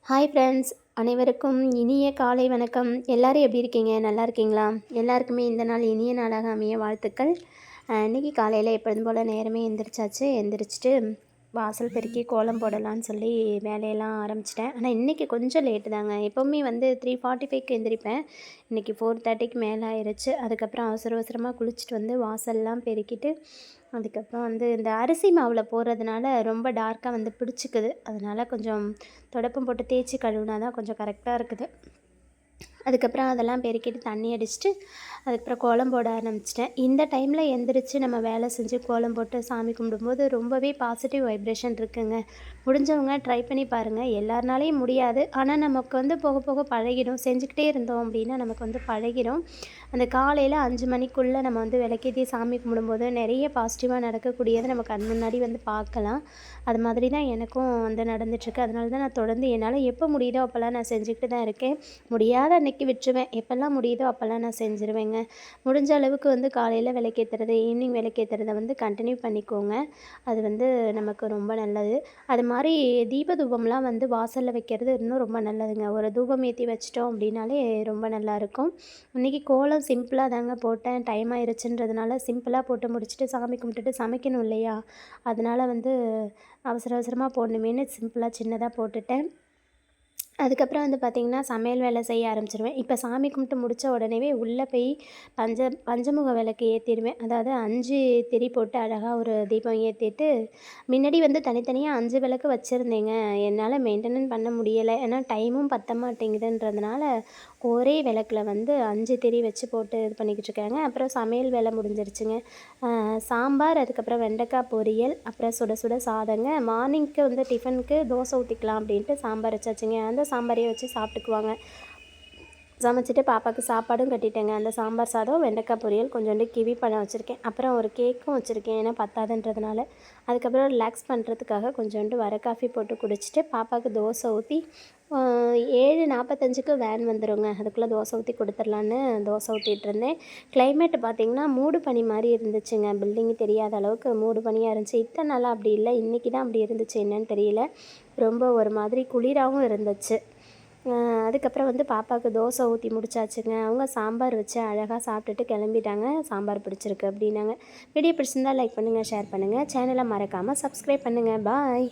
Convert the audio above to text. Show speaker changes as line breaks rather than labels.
Hi friends, அனைவருக்கும் இனிய காலை வணக்கம். எல்லாரும் எப்படி இருக்கீங்க? நல்லா இருக்கீங்களா? எல்லாருக்குமே இந்த நாள் இனிய நாளாக அமைய வாழ்த்துக்கள். இன்றைக்கி காலையில் எப்பொழுதும் போல் நேரமே எந்திரிச்சாச்சு. எந்திரிச்சிட்டு வாசல் பெருக்கி கோலம் போடலான்னு சொல்லி வேலையெல்லாம் ஆரம்பிச்சிட்டேன். ஆனால் இன்றைக்கி கொஞ்சம் லேட்டு தாங்க. எப்போவுமே 3:45க்கு எந்திரிப்பேன். இன்றைக்கி 4:30க்கு மேலே ஆயிடுச்சு. அதுக்கப்புறம் அவசரமாக குளிச்சுட்டு வாசல்லாம் பெருக்கிட்டு அதுக்கப்புறம் இந்த அரிசி மாவில் போடுறதுனால ரொம்ப டார்க்காக பிடிச்சிக்குது. அதனால் கொஞ்சம் துடைப்பம் போட்டு தேய்ச்சி கழுவுனா தான் கொஞ்சம் கரெக்டாக இருக்குது. அதுக்கப்புறம் அதெல்லாம் பெருக்கிட்டு தண்ணி அடிச்சுட்டு அதுக்கப்புறம் கோலம் போட ஆரம்பிச்சிட்டேன். இந்த டைமில் எந்திரிச்சு நம்ம வேலை செஞ்சு கோலம் போட்டு சாமி கும்பிடும்போது ரொம்பவே பாசிட்டிவ் வைப்ரேஷன் இருக்குங்க. முடிஞ்சவங்க ட்ரை பண்ணி பாருங்கள். எல்லாருனாலையும் முடியாது, ஆனால் நமக்கு போக போக பழகிடும். செஞ்சுக்கிட்டே இருந்தோம் அப்படின்னா நமக்கு பழகிடும். அந்த காலையில் 5 மணிக்குள்ளே நம்ம விளக்கேற்றி சாமி கும்பிடும்போது நிறைய பாசிட்டிவாக நடக்கக்கூடியதை நம்ம கண் முன்னாடி பார்க்கலாம். அது மாதிரி தான் எனக்கும் நடந்துட்டுருக்கு. அதனால தான் நான் தொடர்ந்து என்னால் எப்போ முடியுதோ அப்போல்லாம் நான் செஞ்சுக்கிட்டு தான் இருக்கேன். முடியாத அன்னைக்கு விட்டுருவேன். எப்போல்லாம் முடியுதோ அப்போல்லாம் நான் செஞ்சுருவேங்க. முடிஞ்ச அளவுக்கு காலையில் விளக்கேற்றுறது, ஈவினிங் விளக்கேற்றுறத கண்டினியூ பண்ணிக்கோங்க. அது நமக்கு ரொம்ப நல்லது. அது மாதிரி தீப தூபம்லாம் வாசலில் வைக்கிறது இன்னும் ரொம்ப நல்லதுங்க. ஒரு தூபம் ஏற்றி வச்சிட்டோம் அப்படின்னாலே ரொம்ப நல்லாயிருக்கும். இன்றைக்கி கோலம் சிம்பிளாக தாங்க போட்டேன். டைம் ஆயிடுச்சுன்றதுனால சிம்பிளாக போட்டு முடிச்சுட்டு சாமி கும்பிட்டுட்டு சமைக்கணும் இல்லையா? அதனால் அவசர அவசரமாக போடணுமேனு சிம்பிளாக சின்னதாக போட்டுட்டேன். அதுக்கப்புறம் பார்த்திங்கன்னா சமையல் வேலை செய்ய ஆரம்பிச்சிருவேன். இப்போ சாமி கும்பிட்டு முடித்த உடனேவே உள்ளே போய் பஞ்சமுக விளக்கு ஏற்றிடுவேன். அதாவது 5 திரி போட்டு அழகாக ஒரு தீபம் ஏற்றிட்டு முன்னாடி தனித்தனியாக 5 விளக்கு வச்சுருந்தேங்க. என்னால் மெயின்டெனன் பண்ண முடியலை. ஏன்னா டைமும் பத்த மாட்டேங்குதுன்றதுனால ஒரே விளக்கில் 5 திரி வச்சு போட்டு இது பண்ணிக்கிட்டு இருக்காங்க. அப்புறம் சமையல் வேலை முடிஞ்சிருச்சுங்க. சாம்பார், அதுக்கப்புறம் வெண்டைக்காய் பொரியல், அப்புறம் சுட சுட சாதங்க. மார்னிங்க்கு டிஃபனுக்கு தோசை ஊற்றிக்கலாம் அப்படின்ட்டு சாம்பார் வச்சாச்சுங்க. அந்த சாம்பாரையே வச்சு சாப்பிட்டுக்குவாங்க. சமைச்சிட்டு பாப்பாவுக்கு சாப்பாடும் கட்டிட்டேங்க. அந்த சாம்பார் சாதம், வெண்டைக்காய் பொரியல், கொஞ்சோண்டு கிவி பழம் வச்சுருக்கேன். அப்புறம் ஒரு கேக்கும் வச்சுருக்கேன், ஏன்னா பத்தாதுன்றதுனால. அதுக்கப்புறம் ரிலாக்ஸ் பண்ணுறதுக்காக கொஞ்சோண்டு வர காஃபி போட்டு குடிச்சிட்டு பாப்பாவுக்கு தோசை ஊற்றி 7:45க்கு வேன் வந்துடுங்க. அதுக்குள்ளே தோசை ஊற்றி கொடுத்துர்லான்னு தோசை ஊற்றிட்டுருந்தேன். கிளைமேட் பார்த்திங்கன்னா மூடு பனி மாதிரி இருந்துச்சுங்க. பில்டிங்கு தெரியாத அளவுக்கு மூடு பனியாக இருந்துச்சு. இத்தனை நாளாக அப்படி இல்லை, இன்றைக்கி தான் அப்படி இருந்துச்சு. என்னன்னு தெரியல, ரொம்ப ஒரு மாதிரி குளிராகவும் இருந்துச்சு. அதுக்கப்புறம் பாப்பாவுக்கு தோசை ஊற்றி முடிச்சாச்சுங்க. அவங்க சாம்பார் வச்சு அழகாக சாப்பிட்டுட்டு கிளம்பிட்டாங்க. சாம்பார் பிடிச்சிருக்கு அப்படின்னாங்க. வீடியோ பிடிச்சிருந்தால் லைக் பண்ணுங்கள், ஷேர் பண்ணுங்கள். சேனலை மறக்காமல் சப்ஸ்கிரைப் பண்ணுங்கள். பாய்.